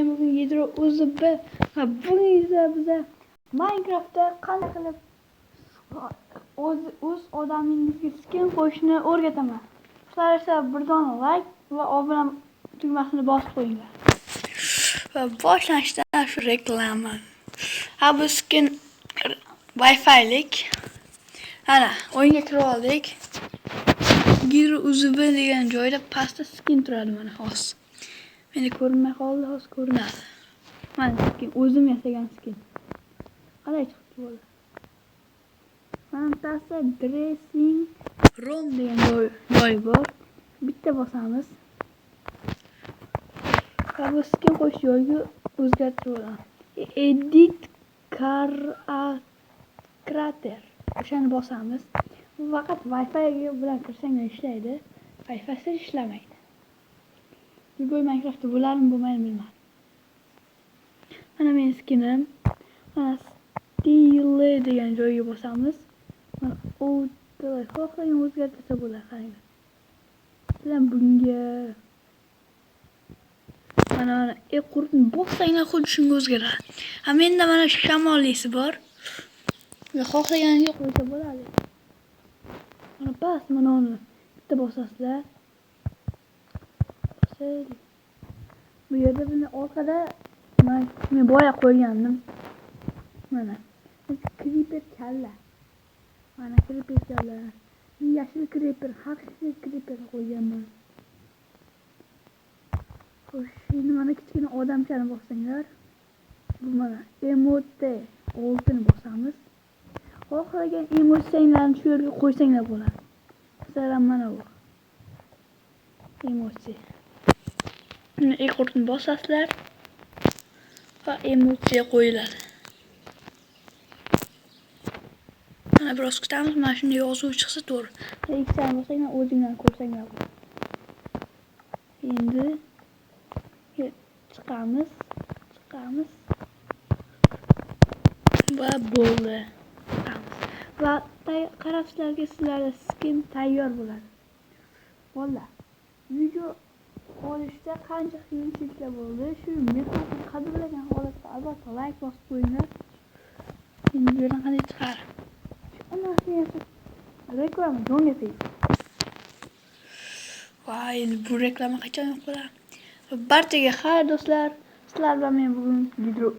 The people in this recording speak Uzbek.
men bugun Yedro o'zib va bugun biza Minecraftda qanday qilib o'z odamingizga skin qo'yishni o'rgataman. Sizlar esa bir dona like va obuna tugmasini bosib qo'yinglar. Va boshlanishdan shu reklama. Ha, bu skin Wi-Fi'lik. Ana, o'yinga kirib oldik. Yedro o'zib degan joyda pastda skin turadi mana hozir. Meni ko'rinmay qoldi, hozir ko'rinadi. Mana skin, o'zim yasagan skin. Qalay chiqdi bu? Mana pastda dressing room degan joy bor. Bitta bosamiz. Va bu skin qo'yish joyiga o'zgartirib olamiz. Edit Creator. O'shani bosamiz. Faqat Wi-Fi bilan kirsanglar ishlaydi. Wi-Fi siz ishlamaydi. Bu Minecraftda bo'ladimi, bo'lmaydimi bilmadim. Mana men skinim. Mana Style degan joyga bosamiz. Mana xohlagan o'zgartirsa bo'ladi, qarang. Bilan bunga mana qurtni bossanglar xuddi shunga o'zgaradi. Ha, menda mana shamollisi bor. Va xohlaganiga qo'ysa bo'ladi. Mana bas, mana uni bitta bosasizlar. Bu yerda buni orqada men boya qo'ygandim. Mana creeper kalla. Mana creeper kalla. Yashil creeper, har xil creeper qo'yganman. Xo'sh, endi mana kichkina odamchani bossanglar. Bu mana emote oltini bosamiz. Xohlagan emotiyanglarni shu yerga qo'ysanglar bo'ladi. Masalan, mana bu emoji. Qurtni bosasizlar va emotsiya qo'yiladi. Mana biroz kutamiz, mana shunday yozuv chiqsa to'g'ri. Ikkitani bosanglar, o'zinglar ko'rsanglar bo'ladi. Endi chiqamiz va bo'ldi. Va qarashlarga sizlarda skin tayyor bo'ladi. Bolalar, video olishda qancha qiyinchiliklar bo'ldi, shu mehnatni qadrlagan holatda albatta like bosib qo'yinglar. Endi bu yerdan qanday chiqar? Reklama jo'nataylik. Voy, endi bu reklama qachon yo'q bo'ladi? Barchaga xayr do'stlar. Sizlar bilan men bugun Yedro